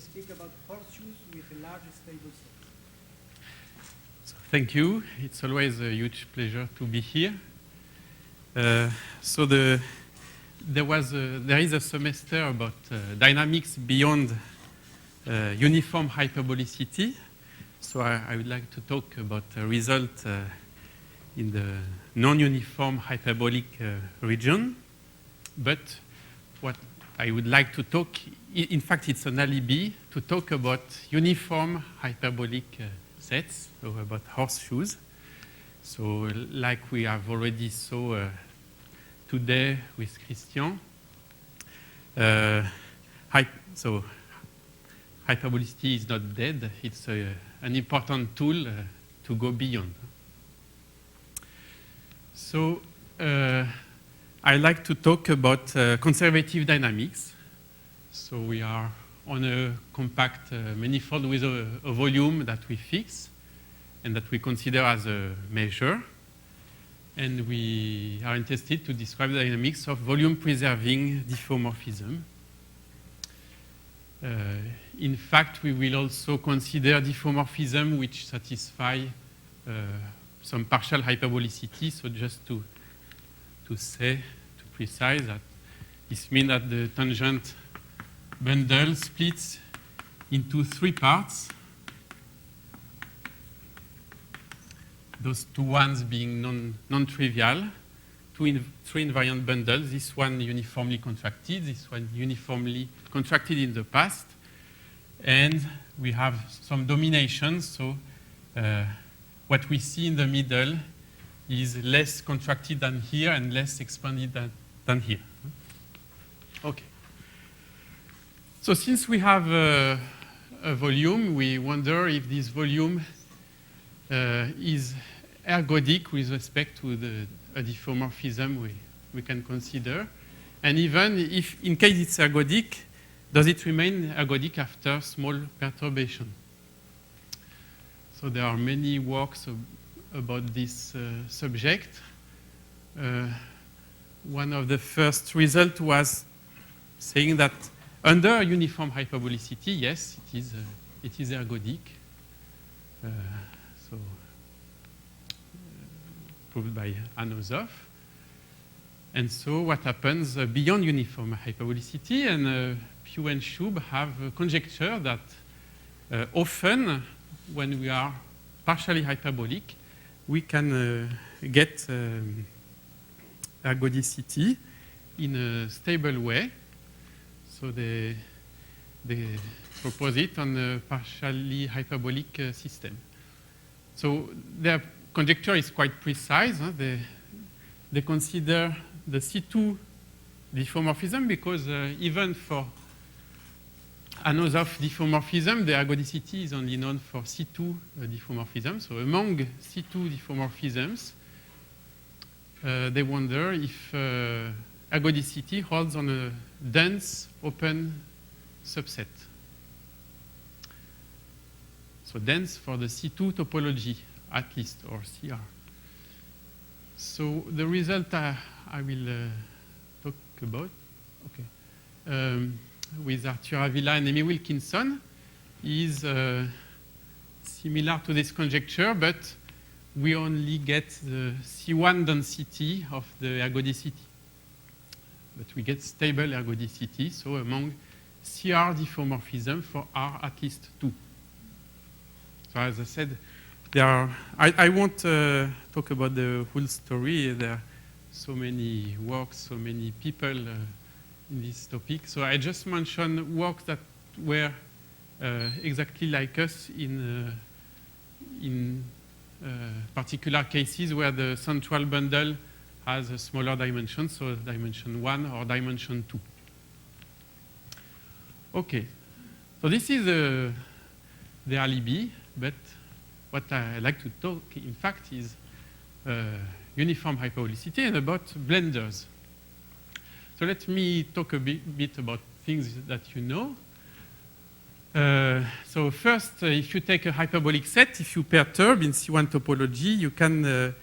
speak about horseshoes with a large stable set. So thank you. It's always a huge pleasure to be here. There is a semester about dynamics beyond uniform hyperbolicity. So I would like to talk about a result in the non-uniform hyperbolic region. But what I would like to talk, in fact, it's an alibi to talk about uniform hyperbolic sets, so about horseshoes. So like we have already saw today with Christian, so hyperbolicity is not dead. It's an important tool to go beyond. So I like to talk about conservative dynamics. So we are on a compact manifold with a volume that we fix and that we consider as a measure. And we are interested to describe the dynamics of volume-preserving diffeomorphism. In fact, we will also consider diffeomorphism which satisfy some partial hyperbolicity. So just to precise that this means that the tangent bundle splits into three parts. Those two ones being non-trivial, three invariant bundles, this one uniformly contracted, this one uniformly contracted in the past, and we have some dominations, so what we see in the middle is less contracted than here and less expanded than here. Okay. So since we have a volume, we wonder if this volume is ergodic with respect to a diffeomorphism we can consider. And even if, in case it's ergodic, does it remain ergodic after small perturbation? So there are many works about this subject. One of the first results was saying that under uniform hyperbolicity, yes, it is ergodic. So proved by Anosov. And so what happens beyond uniform hyperbolicity, and Pugh and Shub have conjectured that often when we are partially hyperbolic, we can get ergodicity in a stable way. So they propose it on a partially hyperbolic system. So their conjecture is quite precise. Huh? They consider the C2 diffeomorphism because even for Anosov diffeomorphism, the ergodicity is only known for C2 diffeomorphism. So among C2 diffeomorphisms, they wonder if ergodicity holds on a dense open subset. So dense for the C2 topology, at least, or CR. So the result I will talk about, okay, with Arthur Avila and Amy Wilkinson is similar to this conjecture, but we only get the C1 density of the ergodicity. But we get stable ergodicity, so among CR diffeomorphism for R at least 2. So as I said, there are, I won't talk about the whole story. There are so many works, so many people in this topic. So I just mentioned works that were exactly like us in particular cases where the central bundle has a smaller dimension, so dimension 1 or dimension 2. Okay, so this is the alibi, but what I like to talk, in fact, is uniform hyperbolicity and about blenders. So let me talk a bit about things that you know. So first, if you take a hyperbolic set, if you perturb in C1 topology, you can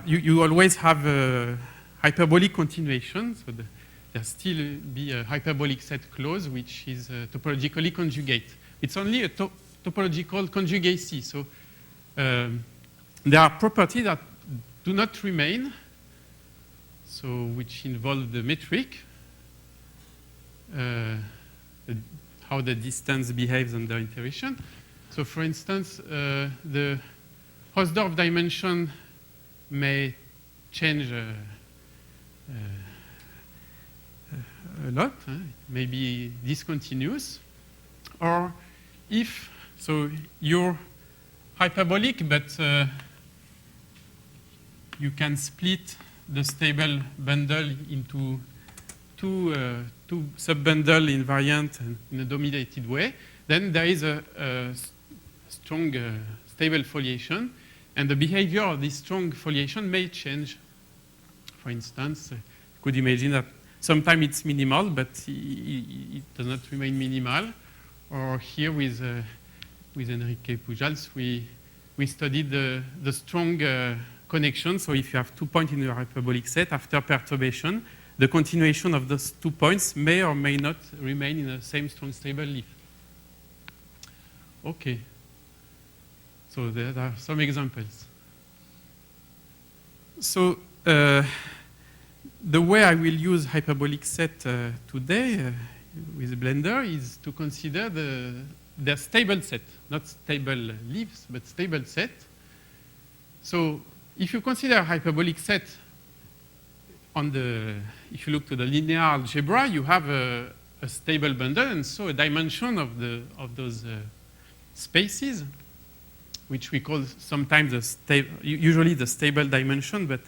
you always have a hyperbolic continuation. So there still be a hyperbolic set clause which is topologically conjugate. It's only a topological conjugacy. So there are properties that do not remain, so which involve the metric, how the distance behaves under iteration. So for instance, the Hausdorff dimension may change a lot, it may be discontinuous, or if, so you're hyperbolic, but you can split the stable bundle into two sub-bundle invariant in a dominated way, then there is a strong stable foliation, and the behavior of this strong foliation may change. For instance, you could imagine that sometimes it's minimal, but it does not remain minimal. Or here with Enrique Pujals, we studied the strong connection. So if you have 2 points in your hyperbolic set, after perturbation, the continuation of those 2 points may or may not remain in the same strong stable leaf. Okay. So there are some examples. So the way I will use hyperbolic set today with Blender is to consider the stable set, not stable leaves, but stable set. So if you consider hyperbolic set if you look to the linear algebra, you have a stable bundle, and so a dimension of those spaces, which we call sometimes usually the stable dimension, but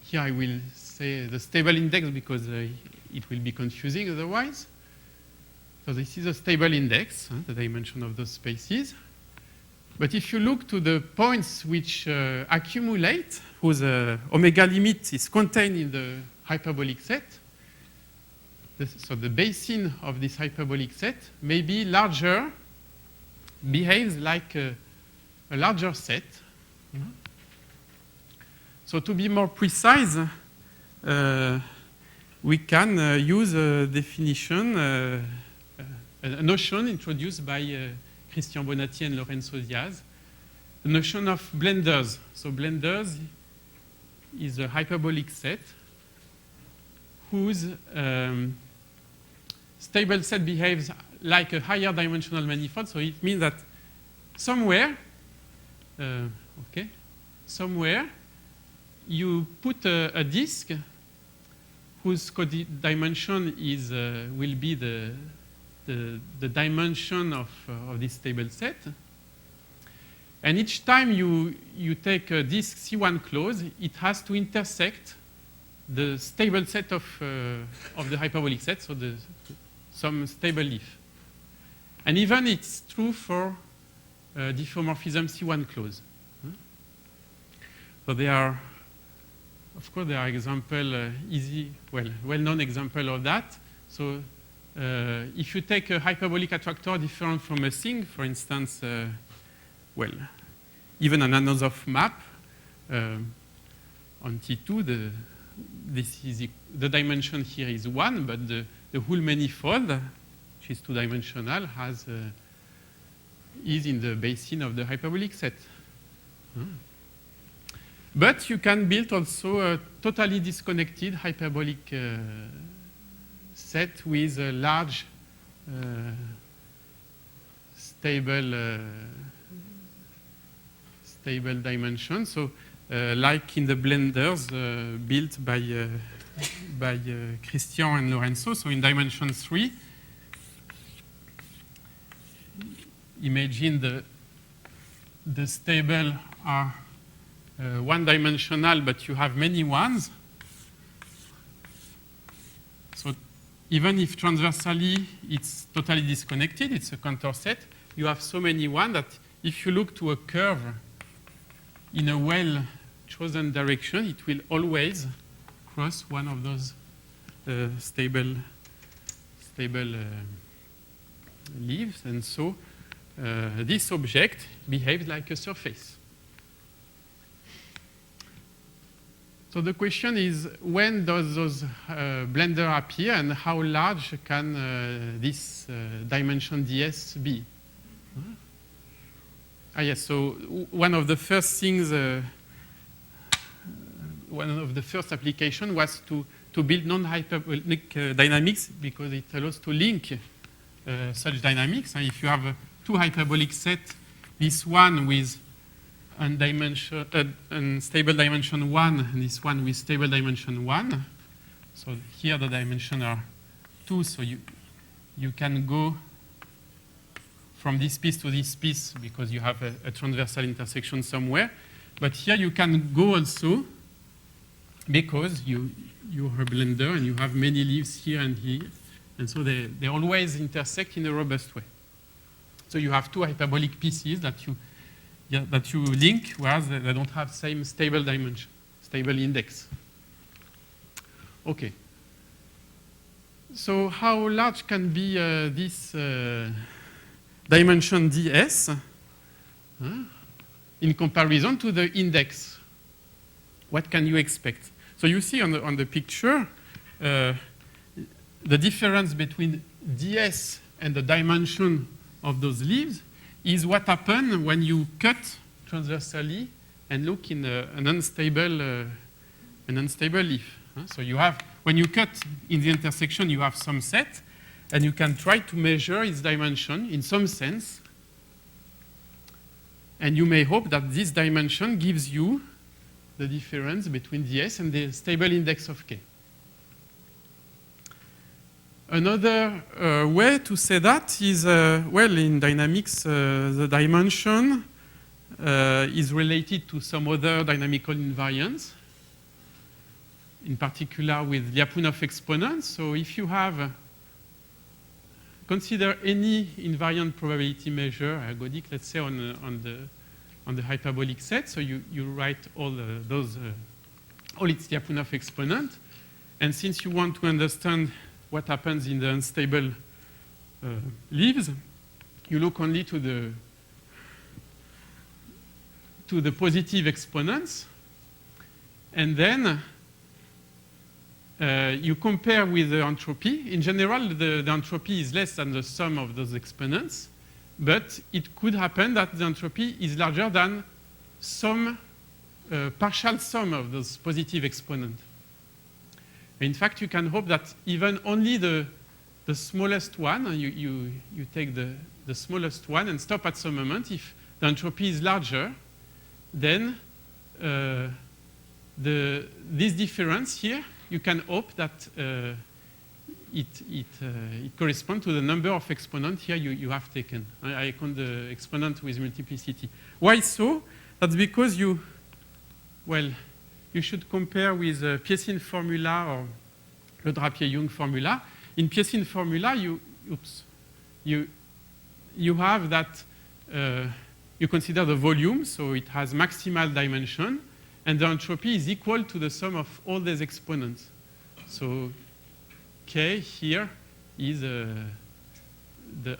here I will say the stable index because it will be confusing otherwise. So this is a stable index, the dimension of those spaces. But if you look to the points which accumulate, whose omega limit is contained in the hyperbolic set, so the basin of this hyperbolic set may be larger, behaves like a larger set. So to be more precise, we can use a definition, a notion introduced by Christian Bonatti and Lorenzo Diaz, the notion of blenders. So blenders is a hyperbolic set whose stable set behaves like a higher dimensional manifold. So it means that somewhere, somewhere you put a disk whose dimension is will be the dimension of this stable set. And each time you take a disk C1 close, it has to intersect the stable set of the hyperbolic set, so some stable leaf. And even it's true for diffeomorphism C1 close. So there are, of course, there are examples, well-known example of that. So if you take a hyperbolic attractor different from a thing, for instance, even an Anosov map on T2, the dimension here is 1, but the whole manifold, which is 2-dimensional, is in the basin of the hyperbolic set. But you can build also a totally disconnected hyperbolic set with a large stable dimension. So like in the blenders built by Christian and Lorenzo. So in dimension 3, imagine the stable are one-dimensional, but you have many ones. So even if transversally it's totally disconnected, it's a contour set, you have so many ones that if you look to a curve in a well-chosen direction, it will always cross one of those stable leaves. And so this object behaves like a surface. So the question is, when does those blender appear, and how large can this dimension ds be? Yes, so one of the first things, one of the first application was to build non-hyperbolic dynamics, because it allows to link such dynamics. And if you have two hyperbolic sets, this one with unstable dimension 1, and this one with stable dimension 1. So here the dimensions are 2, so you can go from this piece to this piece because you have a transversal intersection somewhere. But here you can go also because you are a blender and you have many leaves here and here. And so they always intersect in a robust way. So you have two hyperbolic pieces that you link, whereas they don't have same stable dimension, stable index. Okay. So how large can be this dimension ds in comparison to the index? What can you expect? So you see on the picture the difference between ds and the dimension of those leaves is what happens when you cut transversally and look in an unstable leaf. So you have, when you cut in the intersection, you have some set, and you can try to measure its dimension in some sense. And you may hope that this dimension gives you the difference between ds and the stable index of k. Another way to say that is, well, in dynamics, the dimension is related to some other dynamical invariants, in particular with Lyapunov exponents. So if you have, consider any invariant probability measure, ergodic, let's say on the hyperbolic set. So you write all its Lyapunov exponent. And since you want to understand what happens in the unstable leaves, you look only to the positive exponents, and then you compare with the entropy. In general, the entropy is less than the sum of those exponents, but it could happen that the entropy is larger than some partial sum of those positive exponents. In fact, you can hope that even only the smallest one, you take the smallest one and stop at some moment. If the entropy is larger, then this difference here, you can hope that it corresponds to the number of exponents here you have taken. I count the exponent with multiplicity. Why so? That's because you should compare with Piecine formula or Le Drapier-Yung formula. In Piecine formula, you have that you consider the volume, so it has maximal dimension, and the entropy is equal to the sum of all these exponents. So K here is the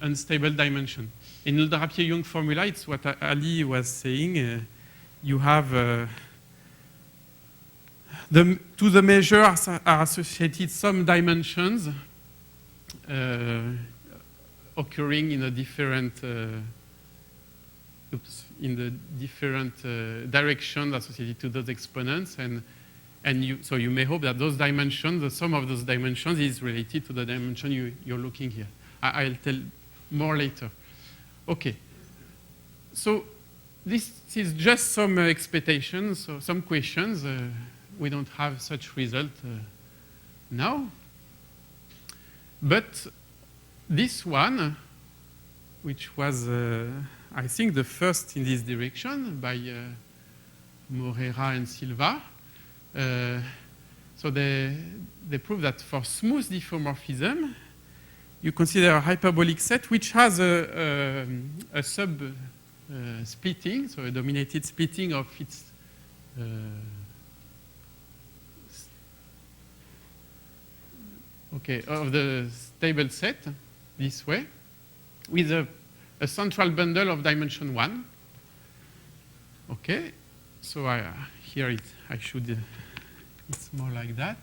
unstable dimension. In Le Drapier-Yung formula, it's what Ali was saying. You have to the measure are associated some dimensions occurring in a different direction associated to those exponents, so you may hope that those dimensions, the sum of those dimensions, is related to the dimension you're looking here. I'll tell more later. Okay. So this is just some expectations, so some questions. We don't have such result now. But this one, which was, I think, the first in this direction by Moreira and Silva, so they prove that for smooth diffeomorphism, you consider a hyperbolic set which has a sub-splitting, so a dominated splitting of its of the stable set this way, with a central bundle of dimension 1. Okay, so here I should it's more like that.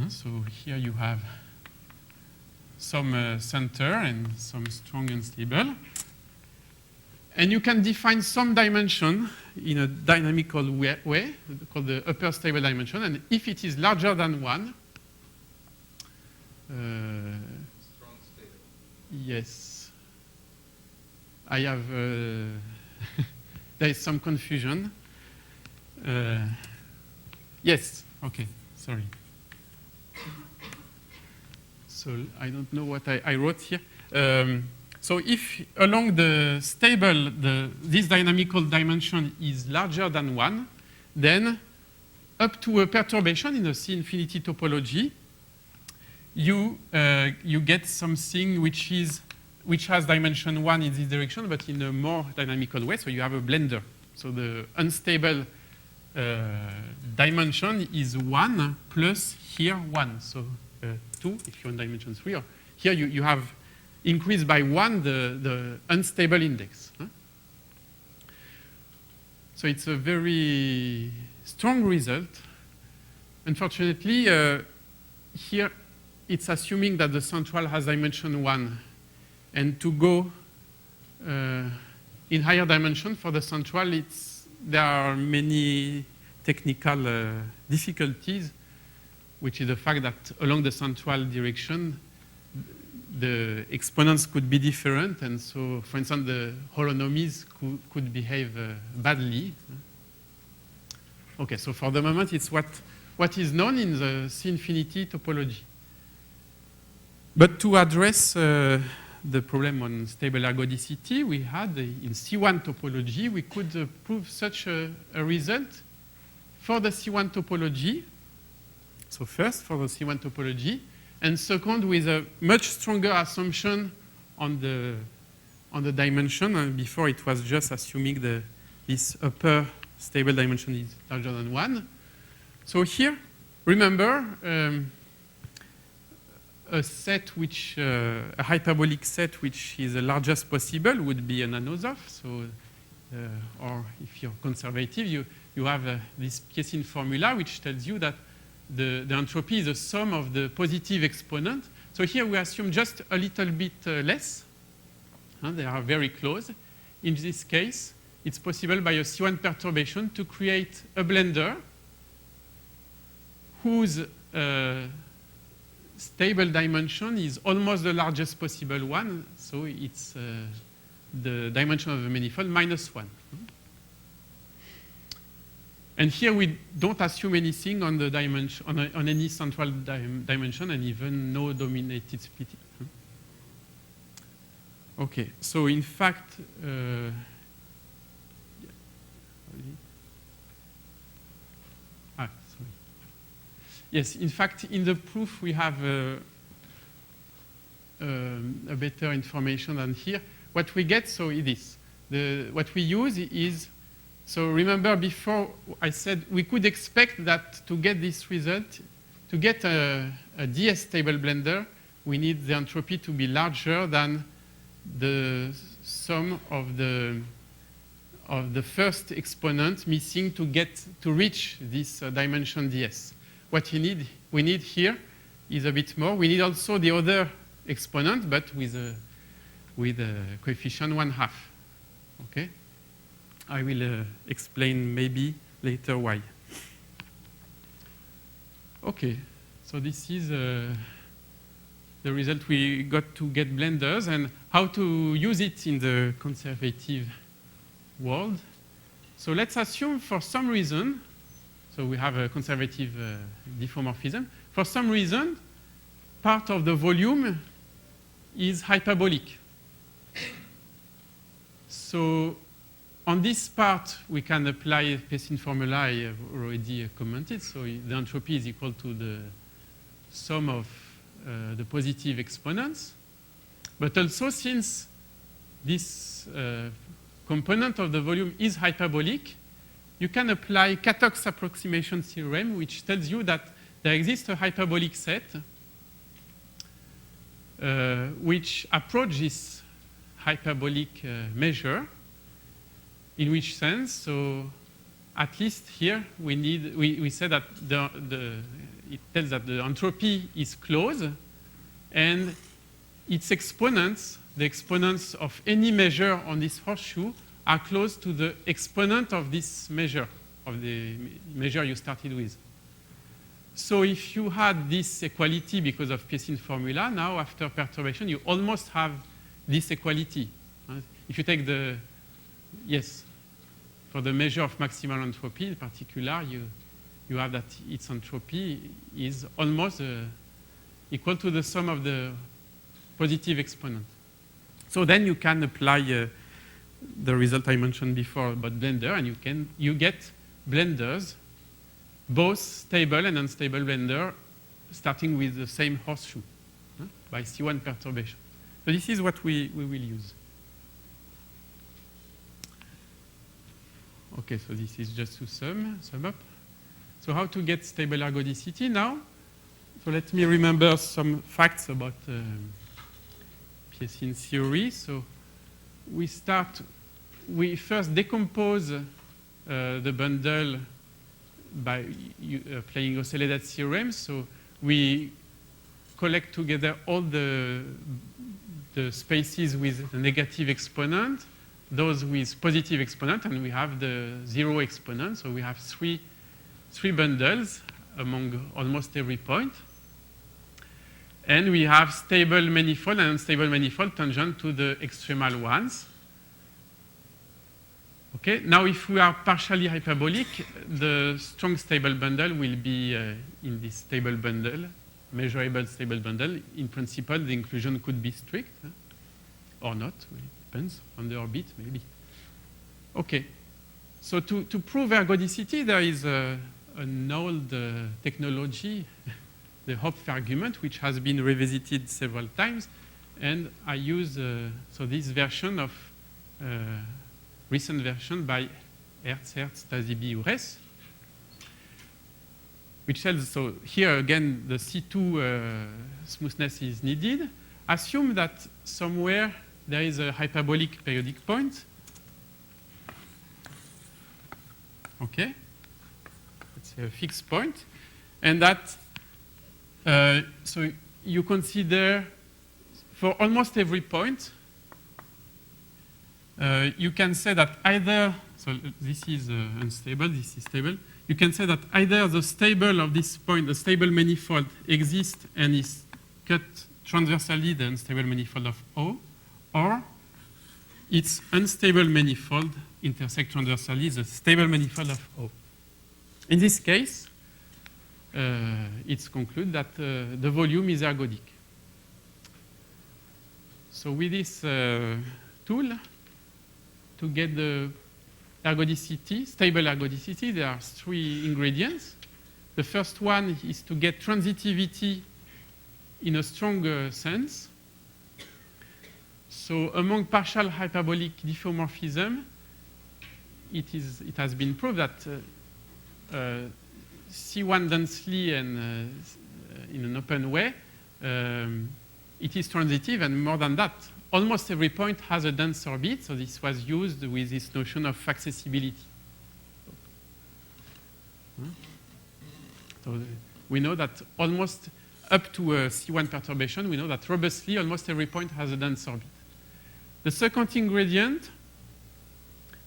So here you have some center and some strong and stable. And you can define some dimension in a dynamical way called the upper stable dimension. And if it is larger than 1, Strong stable. yes, I have, there is some confusion. Yes, okay, sorry. So I don't know what I wrote here. So if along the stable, this dynamical dimension is larger than 1, then up to a perturbation in a C infinity topology, you get something which has dimension 1 in this direction, but in a more dynamical way. So you have a blender. So the unstable dimension is 1 plus here 1. So 2 if you're in dimension 3. Or here you have increased by 1 the unstable index. So it's a very strong result. Unfortunately, here it's assuming that the central has dimension 1. And to go in higher dimension for the central, there are many technical difficulties, which is the fact that along the central direction, the exponents could be different. And so, for instance, the holonomies could behave badly. Okay, so for the moment, it's what is known in the C infinity topology. But to address the problem on stable ergodicity we had in C1 topology, we could prove such a result for the C1 topology. So first, for the C1 topology, and second, with a much stronger assumption on the dimension. And before, it was just assuming this upper stable dimension is larger than 1. So here, remember, a set which, a hyperbolic set which is the largest possible would be an Anosov. So, or if you're conservative, you have this Piécine formula which tells you that the entropy is the sum of the positive exponent. So here we assume just a little bit less. They are very close. In this case, it's possible by a C1 perturbation to create a blender whose stable dimension is almost the largest possible one. So it's the dimension of the manifold minus 1. And here we don't assume anything on the dimension, on any central dimension, and even no dominated splitting. Okay, so in fact, sorry. Yes, in fact, in the proof we have a better information than here. What we get, so it is what we use is. So remember before I said we could expect that to get this result, to get a DS stable blender, we need the entropy to be larger than the sum of the first exponent missing to reach this dimension DS. What we need here is a bit more. We need also the other exponent, but with a coefficient 1/2. Okay. I will explain maybe later why. Okay, so this is the result we got to get blenders and how to use it in the conservative world. So let's assume for some reason, so we have a conservative diffeomorphism. For some reason, part of the volume is hyperbolic. So on this part, we can apply Piécine formula I have already commented. So the entropy is equal to the sum of the positive exponents. But also, since this component of the volume is hyperbolic, you can apply Katoch's approximation theorem, which tells you that there exists a hyperbolic set which approaches hyperbolic measure. In which sense? So at least here we said that it tells that the entropy is closed, and its exponents, the exponents of any measure on this horseshoe, are close to the exponent of this measure, of the measure you started with. So if you had this equality because of Pearson formula, now after perturbation, you almost have this equality. If you take the, yes, for the measure of maximal entropy in particular, you have that its entropy is almost equal to the sum of the positive exponent. So then you can apply the result I mentioned before about blender, and you get blenders, both stable and unstable blender, starting with the same horseshoe by C1 perturbation. So this is what we will use. Okay, so this is just to sum up. So how to get stable ergodicity now? So let me remember some facts about Pearson theory. So we first decompose the bundle by applying Osseledad theorem. So we collect together all the spaces with the negative exponent, those with positive exponent, and we have the zero exponent. So we have three bundles among almost every point. And we have stable manifold and unstable manifold tangent to the extremal ones. Okay, now if we are partially hyperbolic, the strong stable bundle will be in this stable bundle, measurable stable bundle. In principle, the inclusion could be strict or not. It depends on the orbit, maybe. Okay, so to prove ergodicity, there is an old technology, the Hopf argument, which has been revisited several times. And I use so this version of recent version by Hertz, Tazibi, Ures, which tells, so here again, the C2 smoothness is needed. Assume that somewhere there is a hyperbolic periodic point. Okay, it's a fixed point. And that, so you consider for almost every point, you can say that either, so this is unstable, this is stable. You can say that either the stable of this point, the stable manifold, exists and is cut transversally the unstable manifold of O, or its unstable manifold intersect transversally the stable manifold of O. In this case, it's concluded that the volume is ergodic. So with this tool, to get the ergodicity, stable ergodicity, there are three ingredients. The first one is to get transitivity in a stronger sense. So among partial hyperbolic diffeomorphism, it has been proved that C1 densely and in an open way, it is transitive, and more than that, almost every point has a dense orbit, so this was used with this notion of accessibility. So we know that almost up to a C1 perturbation, we know that robustly almost every point has a dense orbit. The second ingredient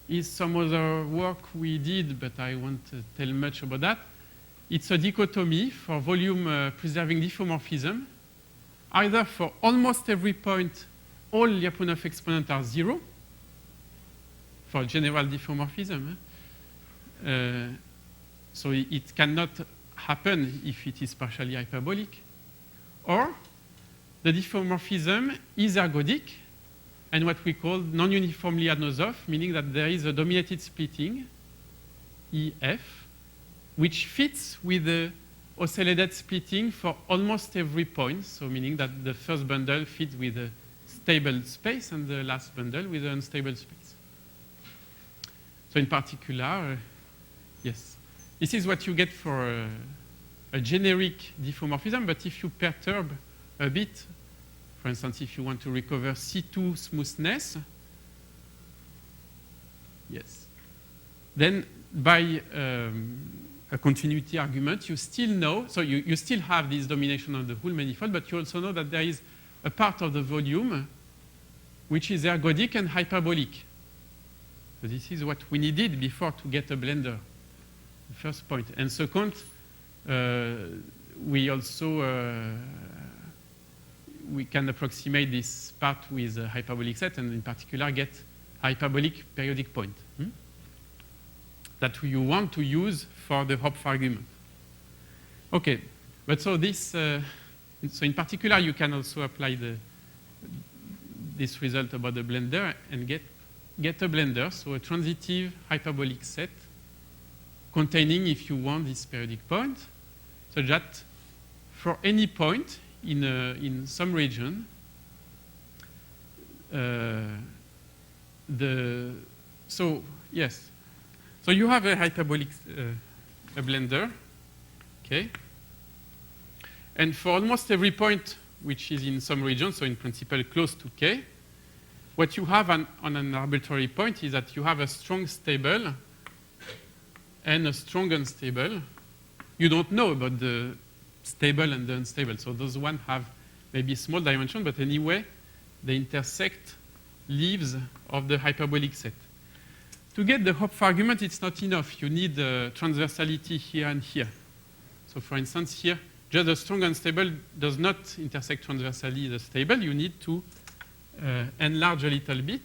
is some other work we did, but I won't tell much about that. It's a dichotomy for volume preserving diffeomorphism. Either for almost every point, all Lyapunov exponents are zero, for general diffeomorphism. So it cannot happen if it is partially hyperbolic. Or the diffeomorphism is ergodic, and what we call non-uniformly Anosov, meaning that there is a dominated splitting, EF, which fits with the Osseledad splitting for almost every point, so meaning that the first bundle fits with a stable space and the last bundle with an unstable space. So in particular, yes, this is what you get for a generic diffeomorphism, but if you perturb a bit, for instance, if you want to recover C2 smoothness, yes, then by a continuity argument, you still know, so you still have this domination of the whole manifold, but you also know that there is a part of the volume which is ergodic and hyperbolic. So this is what we needed before to get a blender, the first point. And second, we also we can approximate this part with a hyperbolic set, and in particular get hyperbolic periodic point that you want to use for the Hopf argument. Okay, but so this, so in particular, you can also apply this result about the blender and get a blender, so a transitive hyperbolic set containing, if you want, this periodic point, so that for any point in some region, so yes, so you have a hyperbolic a blender, okay, and for almost every point which is in some region, so in principle close to K, what you have on an arbitrary point is that you have a strong stable and a strong unstable. You don't know about the stable and the unstable. So those ones have maybe small dimension, but anyway, they intersect leaves of the hyperbolic set. To get the Hopf argument, it's not enough. You need transversality here and here. So for instance, here, just the strong unstable does not intersect transversally the stable. You need to enlarge a little bit.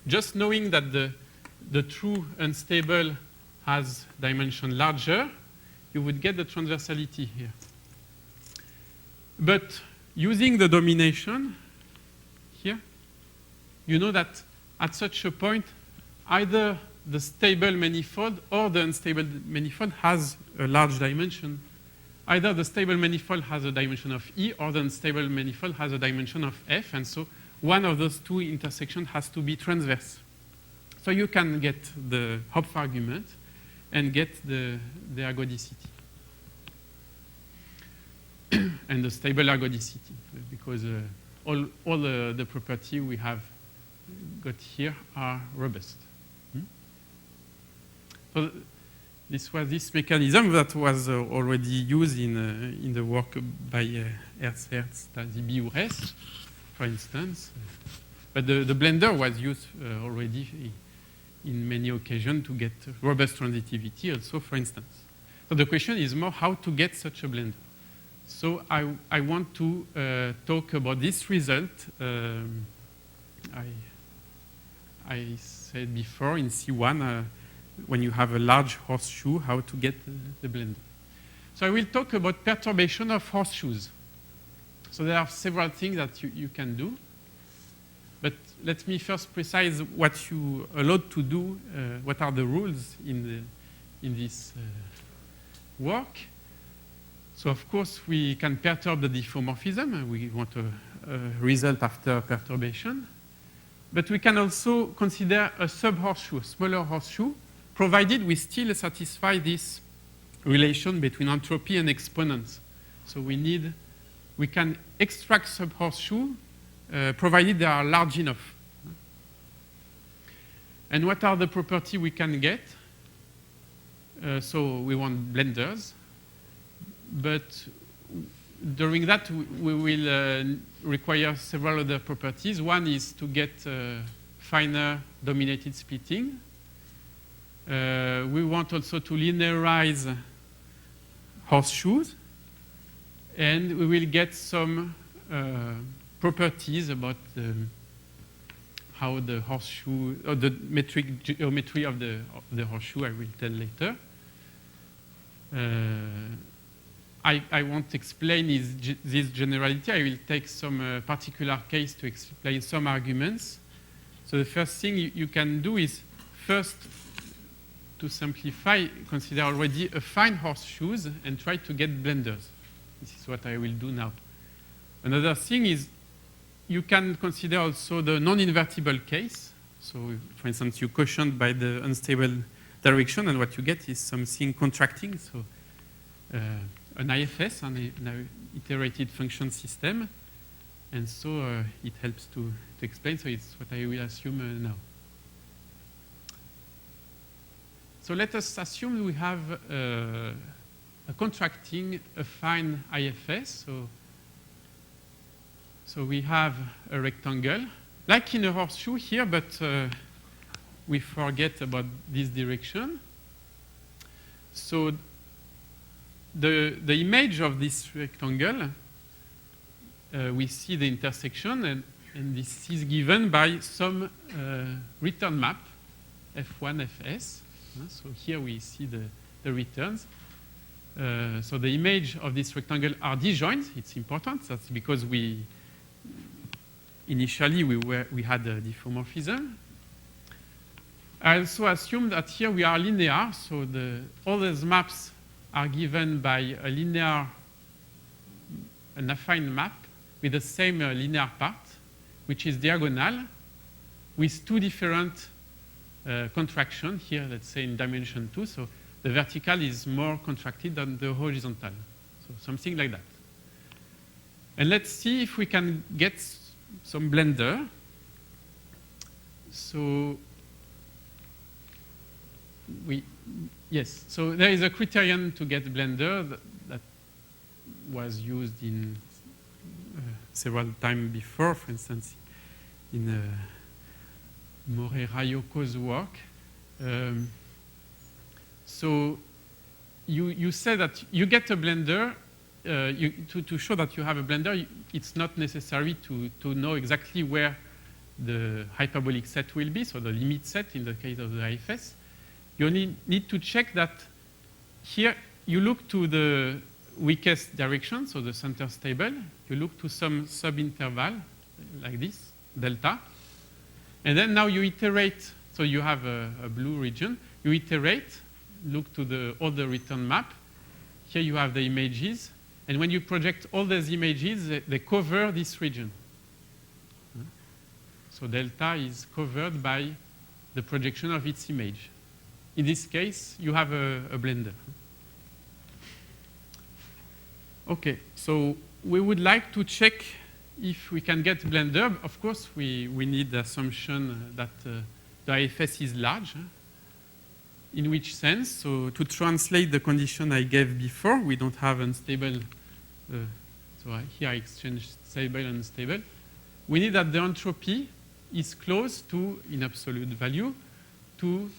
Just knowing that the true unstable has dimension larger, you would get the transversality here. But using the domination here, you know that at such a point, either the stable manifold or the unstable manifold has a large dimension. Either the stable manifold has a dimension of E or the unstable manifold has a dimension of F, and so one of those two intersections has to be transverse. So you can get the Hopf argument and get the ergodicity and the stable ergodicity, because all the properties we have got here are robust. So this was this mechanism that was already used in the work by Hertz, Tazibi, Ures, for instance. But the blender was used already in many occasions to get robust transitivity also, for instance. So the question is more how to get such a blender. So I want to talk about this result. I said before in C1, when you have a large horseshoe, how to get the blender. So I will talk about perturbation of horseshoes. So there are several things that you can do. But let me first precise what you are allowed to do, what are the rules in this work. So of course, we can perturb the diffeomorphism. We want a result after perturbation. But we can also consider a sub-horseshoe, a smaller horseshoe, provided we still satisfy this relation between entropy and exponents. So we can extract sub-horseshoe provided they are large enough. And what are the properties we can get? So we want blenders. But during that, we will require several other properties. One is to get finer dominated splitting. We want also to linearize horseshoes. And we will get some properties about how the horseshoe, or the metric geometry of the horseshoe, I will tell later. I won't explain this generality. I will take some particular case to explain some arguments. So the first thing you can do is first, to simplify, consider already affine horseshoes and try to get blenders. This is what I will do now. Another thing is you can consider also the non-invertible case. So for instance, you quotient by the unstable direction, and what you get is something contracting. So an IFS, an iterated function system. And so it helps to explain. So it's what I will assume now. So let us assume we have a contracting affine IFS. So we have a rectangle, like in a horseshoe here, but we forget about this direction. So the image of this rectangle, we see the intersection, and this is given by some return map, F1, Fs. So here we see the returns. So the image of this rectangle are disjoint. It's important. That's because initially we had a diffeomorphism. I also assume that here we are linear. So all those maps are given by a linear, an affine map with the same linear part, which is diagonal, with two different contractions here, let's say in dimension 2. So the vertical is more contracted than the horizontal. So something like that. And let's see if we can get some blender. So yes, so there is a criterion to get blender that was used in several times before, for instance, in Morerayoko's work. So you say that you get a blender. To show that you have a blender, it's not necessary to know exactly where the hyperbolic set will be, so the limit set in the case of the IFS. You only need to check that here you look to the weakest direction, so the center stable. You look to some subinterval like this, delta. And then now you iterate, so you have a blue region. You iterate, look to all the return map. Here you have the images. And when you project all those images, they cover this region. So delta is covered by the projection of its image. In this case, you have a blender. OK, so we would like to check if we can get blender. Of course, we need the assumption that the IFS is large. In which sense? So to translate the condition I gave before, we don't have unstable. So here I exchange stable and unstable. We need that the entropy is close to, in absolute value, to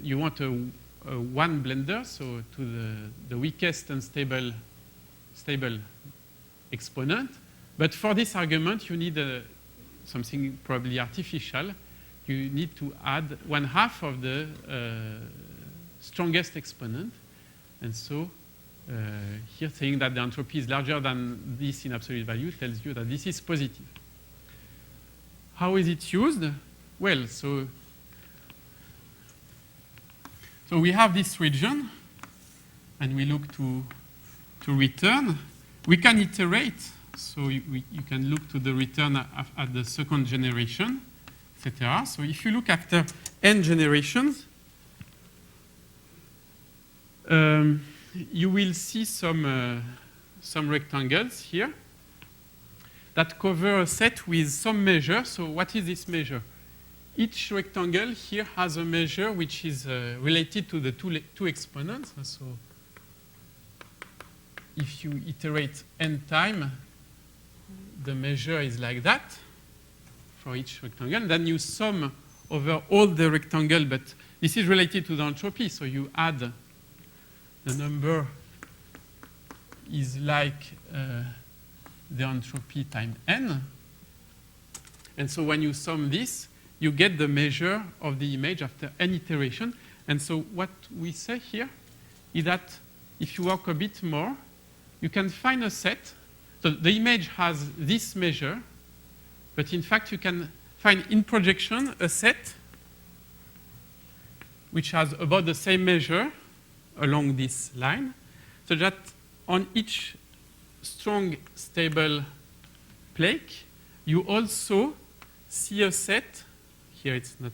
you want a one blender, so to the weakest unstable stable exponent. But for this argument, you need something probably artificial. You need to add 1/2 of the strongest exponent. And so here saying that the entropy is larger than this in absolute value tells you that this is positive. How is it used? Well, so we have this region, and we look to return. We can iterate, so you can look to the return at the second generation, etc. So if you look after n generations, you will see some rectangles here that cover a set with some measure. So what is this measure? Each rectangle here has a measure which is related to the two exponents. So if you iterate n time, the measure is like that for each rectangle. Then you sum over all the rectangle, but this is related to the entropy. So you add the number is like the entropy times n. And so when you sum this, you get the measure of the image after n iteration. And so what we say here is that if you work a bit more, you can find a set. So the image has this measure, but in fact you can find in projection a set which has about the same measure along this line, so that on each strong stable plate, you also see a set. Here it's not.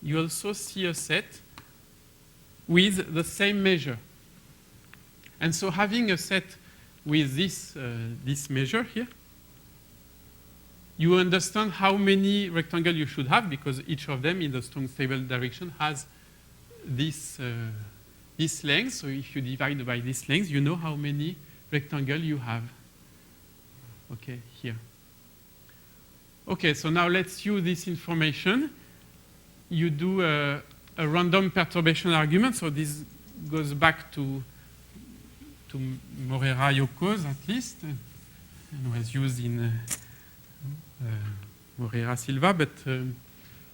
You also see a set with the same measure. And so having a set with this measure here you understand how many rectangles you should have, because each of them in the strong stable direction has this length. So if you divide by this length, you know how many rectangles you have. Okay, here. Okay, so now let's use this information. You do a random perturbation argument. So this goes back to Morera-Yocco's at least, and was used in Morera-Silva. But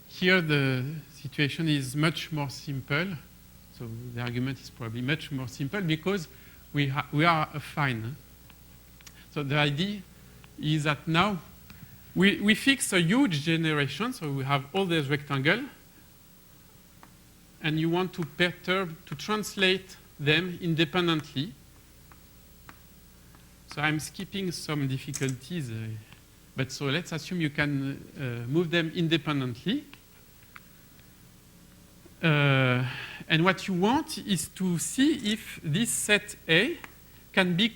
here the situation is much more simple. So the argument is probably much more simple because we are affine. So the idea is that now we fix a huge generation. So we have all these rectangles. And you want to perturb, to translate them independently. So I'm skipping some difficulties. But so let's assume you can move them independently. And what you want is to see if this set A can be...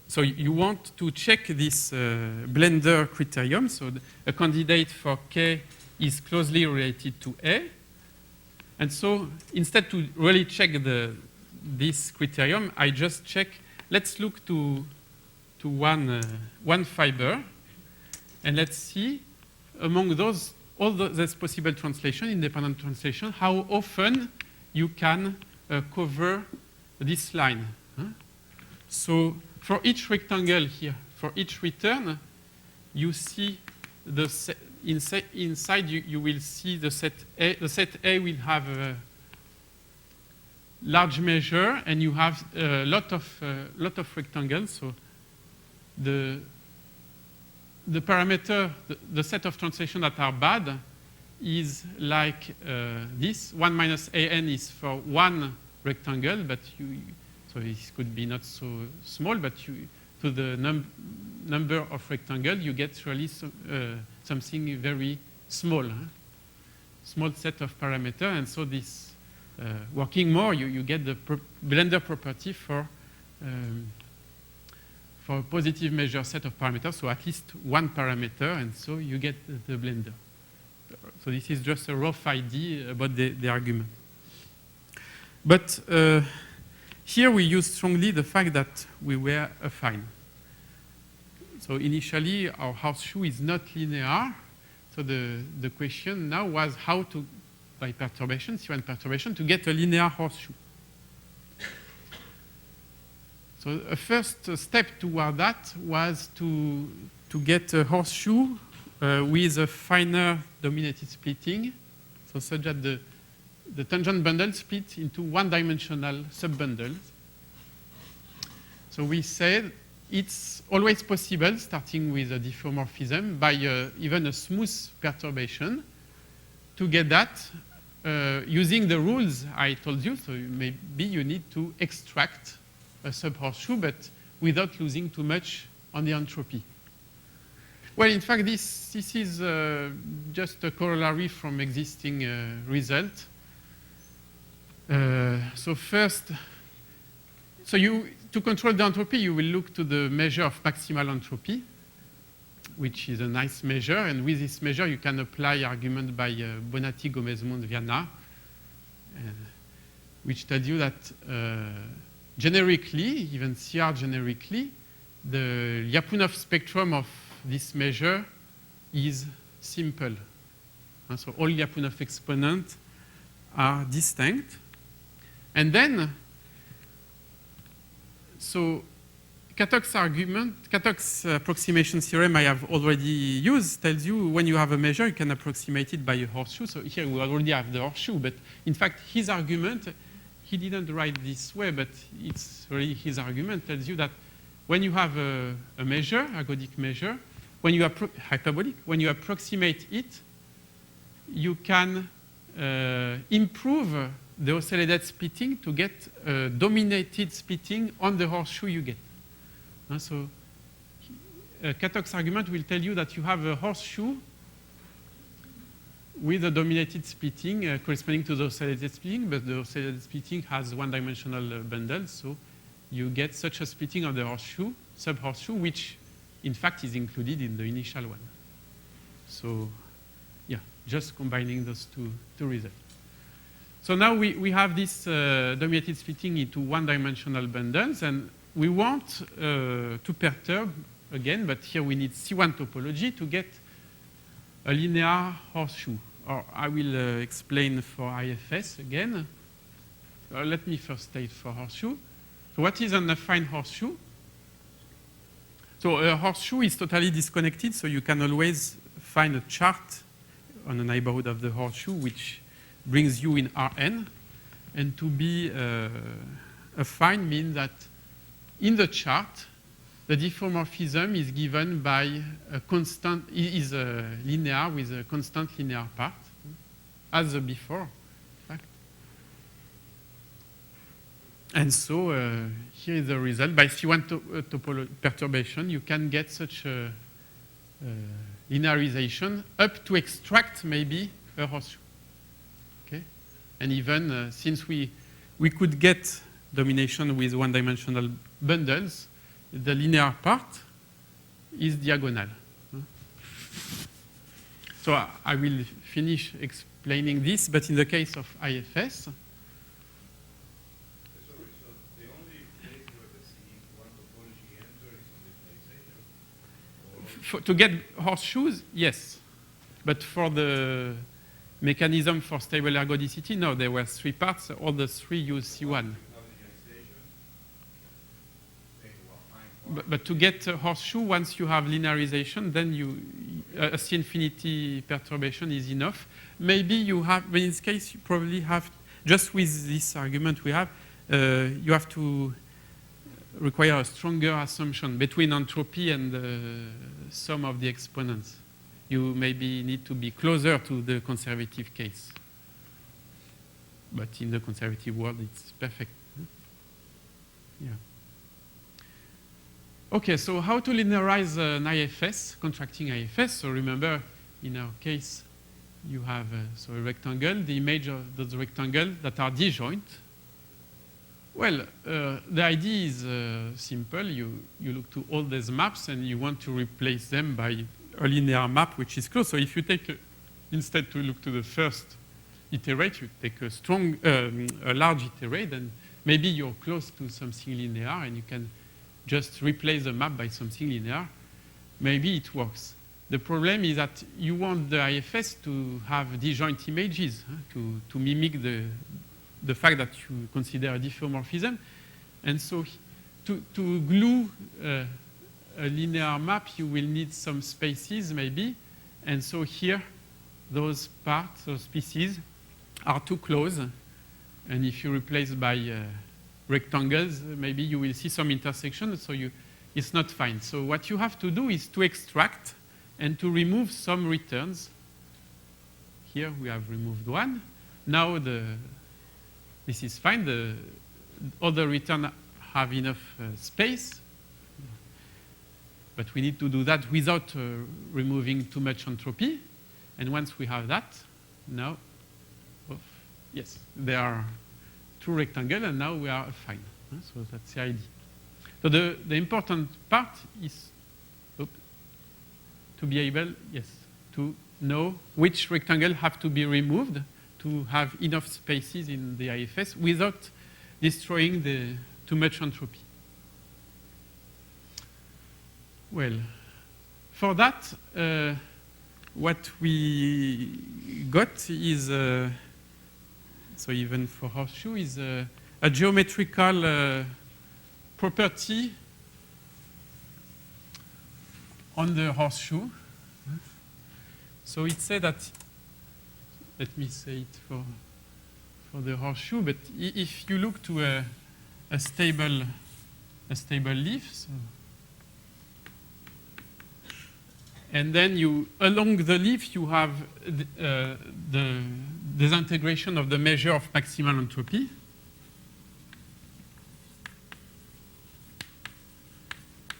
so you want to check this Blender criterion. So a candidate for K is closely related to A. And so instead to really check this criterion, I just check, let's look to one fiber, and let's see among those, all those possible translation, independent translation, how often you can cover this line. So for each rectangle here, for each return, you see the set, inside you will see the set A. The set A will have a large measure, and you have a lot of rectangles. So the parameter, the set of translation that are bad is like this. 1 minus AN is for one rectangle, but so this could be not so small, but to the number of rectangles, you get really something very small, small set of parameters. And so this, working more, you get the Blender property for a positive measure set of parameters, so at least one parameter, and so you get the Blender. So this is just a rough idea about the argument. But here we use strongly the fact that we were affine. So initially, our horseshoe is not linear. So the question now was how to, by perturbation, C1 perturbation, to get a linear horseshoe. So a first step toward that was to get a horseshoe with a finer dominated splitting, so such that the tangent bundle split into one-dimensional subbundles. So we said it's always possible, starting with a diffeomorphism, by even a smooth perturbation, to get that using the rules I told you. So maybe you need to extract a sub-horseshoe, but without losing too much on the entropy. Well, in fact, this is just a corollary from existing result. So first, to control the entropy, you will look to the measure of maximal entropy, which is a nice measure. And with this measure, you can apply argument by Bonatti, Gomez-Mond, Viana, which tells you that generically, even CR generically, the Lyapunov spectrum of this measure is simple. And so all Lyapunov exponents are distinct. And then, so Katoch's approximation theorem I have already used tells you when you have a measure, you can approximate it by a horseshoe. So here we already have the horseshoe, but in fact, his argument, he didn't write this way, but it's really his argument tells you that when you have a measure, ergodic measure, when you hyperbolic, when you approximate it, you can improve the oscillated splitting to get dominated splitting on the horseshoe you get. So Katoch's argument will tell you that you have a horseshoe with a dominated splitting corresponding to the oscillated splitting, but the oscillated splitting has one-dimensional bundle, so you get such a splitting of the horseshoe, sub-horseshoe, which in fact, is included in the initial one. So, yeah, just combining those two results. So now we have this dominated splitting into one-dimensional bundles, and we want to perturb again, but here we need C1 topology to get a linear horseshoe. Or I will explain for IFS again. Let me first state for horseshoe. So what is an affine horseshoe? So a horseshoe is totally disconnected, so you can always find a chart on the neighborhood of the horseshoe which brings you in Rn. And to be affine means that in the chart, the diffeomorphism is given by a constant, is linear with a constant linear part, as before, in fact. And so here is the result. By C1 perturbation, you can get such a linearization up to extract maybe a horseshoe. Okay? And even since we could get domination with one-dimensional bundles, the linear part is diagonal. So I will finish explaining this, but in the case of IFS, So the only place where the C1 topology enters is on the to get horseshoes, yes. But for the mechanism for stable ergodicity, no, there were three parts. All the three use C1. But to get a horseshoe, once you have linearization, then a C infinity perturbation is enough. Maybe you have, but in this case, you probably have, just with this argument we have, you have to require a stronger assumption between entropy and the sum of the exponents. You maybe need to be closer to the conservative case. But in the conservative world, it's perfect. Yeah. Okay, so how to linearize an IFS, contracting IFS? So remember, in our case, you have so a rectangle, the image of those rectangles that are disjoint. Well, the idea is simple. You look to all these maps and you want to replace them by a linear map which is close. So if you take, instead to look to the first iterate, you take a large iterate, and maybe you're close to something linear and you can just replace the map by something linear. Maybe it works. The problem is that you want the IFS to have disjoint images, to mimic the fact that you consider a diffeomorphism. And so to glue a linear map, you will need some spaces maybe. And so here, those parts, those pieces, are too close. And if you replace by rectangles, maybe you will see some intersection, so it's not fine. So what you have to do is to extract and to remove some returns. Here we have removed one. Now this is fine. The other returns have enough space. But we need to do that without removing too much entropy. And once we have that, now, yes, there are two rectangles, and now we are fine. So that's the idea. So the important part is to be able, yes, to know which rectangle have to be removed to have enough spaces in the IFS without destroying too much entropy. Well, for that, what we got is, so even for horseshoe, is a geometrical property on the horseshoe. So it said that, let me say it for the horseshoe, but if you look to a stable leaf, so, and then along the leaf you have the disintegration of the measure of maximal entropy.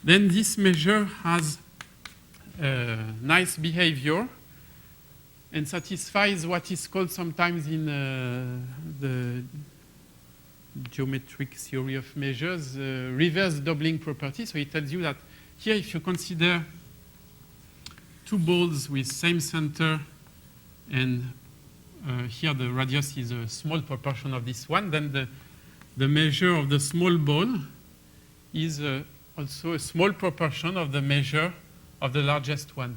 Then this measure has nice behavior and satisfies what is called sometimes in the geometric theory of measures reverse doubling property. So it tells you that here, if you consider two balls with same center, and here the radius is a small proportion of this one, then the measure of the small ball is also a small proportion of the measure of the largest one.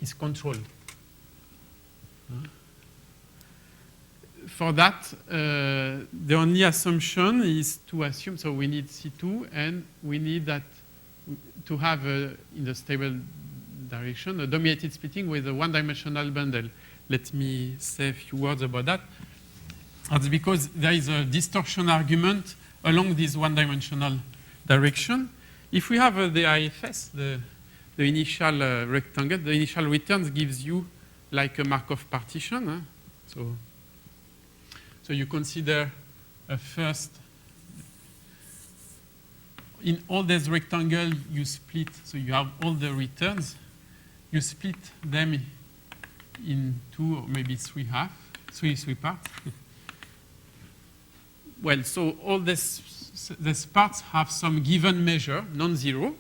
It's controlled. For that, the only assumption is to assume, so we need C2, and we need that to have, in the stable direction, a dominated splitting with a one-dimensional bundle. Let me say a few words about that. That's because there is a distortion argument along this one-dimensional direction. If we have the IFS, the initial rectangle, the initial returns gives you like a Markov partition. So you consider a first, in all these rectangles, you split, so you have all the returns, you split them in two or maybe three parts. Well, so all these parts have some given measure, non-zero.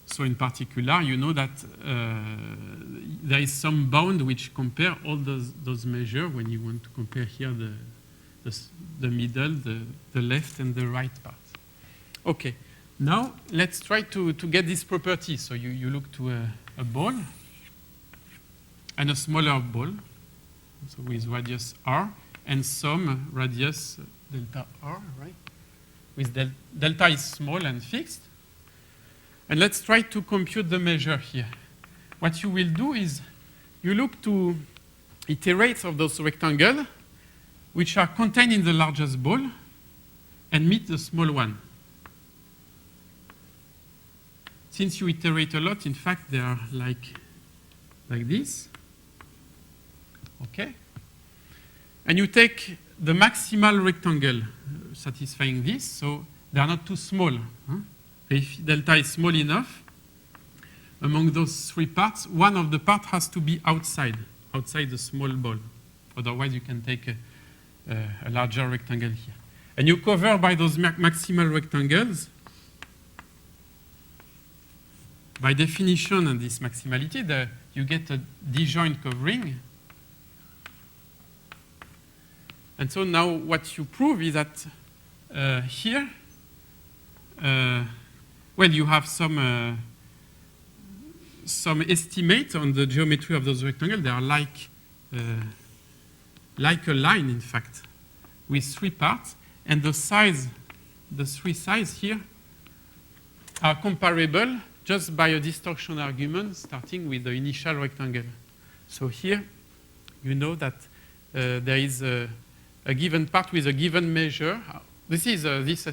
So in particular, you know that there is some bound which compare all those measures when you want to compare here the middle, the left, and the right part. Okay, now let's try to get this property. So you look to a ball and a smaller ball, so with radius r, and some radius delta r, right? With delta is small and fixed. And let's try to compute the measure here. What you will do is you look to iterates of those rectangles which are contained in the largest ball and meet the small one. Since you iterate a lot, in fact, they are like this. Okay? And you take the maximal rectangle satisfying this, so they are not too small. If delta is small enough, among those three parts, one of the parts has to be outside the small ball. Otherwise, you can take a larger rectangle here. And you cover by those maximal rectangles. By definition, and this maximality, you get a disjoint covering. And so now what you prove is that here, well, you have some estimate on the geometry of those rectangles. They are like a line, in fact, with three parts. And the three sides here are comparable just by a distortion argument starting with the initial rectangle. So here, you know that there is a given part with a given measure. This is this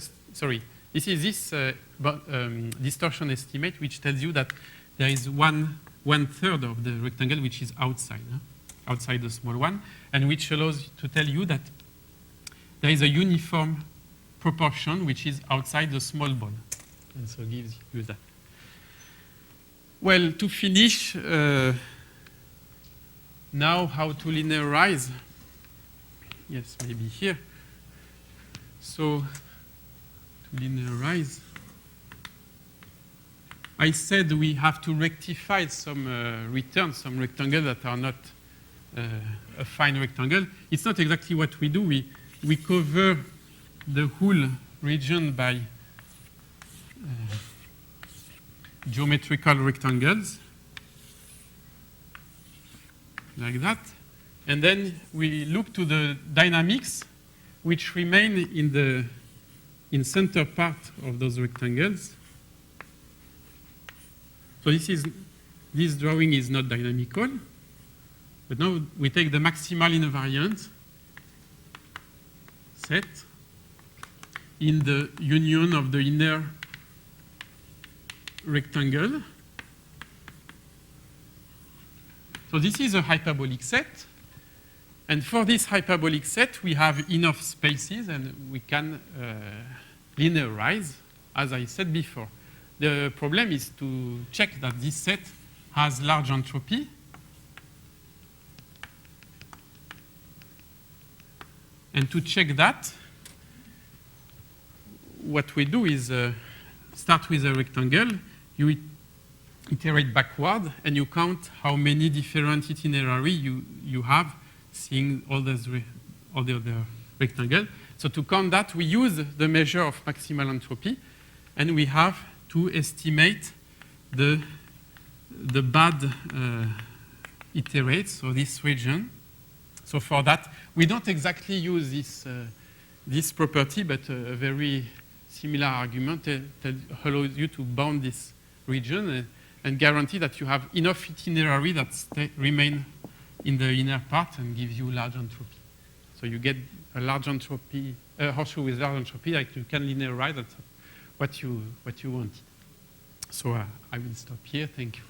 distortion estimate, which tells you that there is one third of the rectangle which is outside the small one, and which allows to tell you that there is a uniform proportion which is outside the small ball, and so gives you that. Well, to finish, now how to linearize? Yes, maybe here. So to linearize, I said we have to rectify some returns, some rectangles that are not a fine rectangle. It's not exactly what we do. We cover the whole region by geometrical rectangles, like that. And then we look to the dynamics which remain in center part of those rectangles. So this drawing is not dynamical, but now we take the maximal invariant set in the union of the inner rectangle. So this is a hyperbolic set. And for this hyperbolic set, we have enough spaces, and we can linearize, as I said before. The problem is to check that this set has large entropy. And to check that, what we do is start with a rectangle, you iterate backward, and you count how many different itinerary you have, seeing all the other rectangle. So to count that, we use the measure of maximal entropy, and we have to estimate the bad iterates, so this region. So for that, we don't exactly use this property, but a very similar argument that allows you to bound this region and guarantee that you have enough itinerary that remain in the inner part and gives you large entropy. So you get a large entropy, horseshoe with large entropy, like you can linearize. That's what you wanted. So I will stop here. Thank you.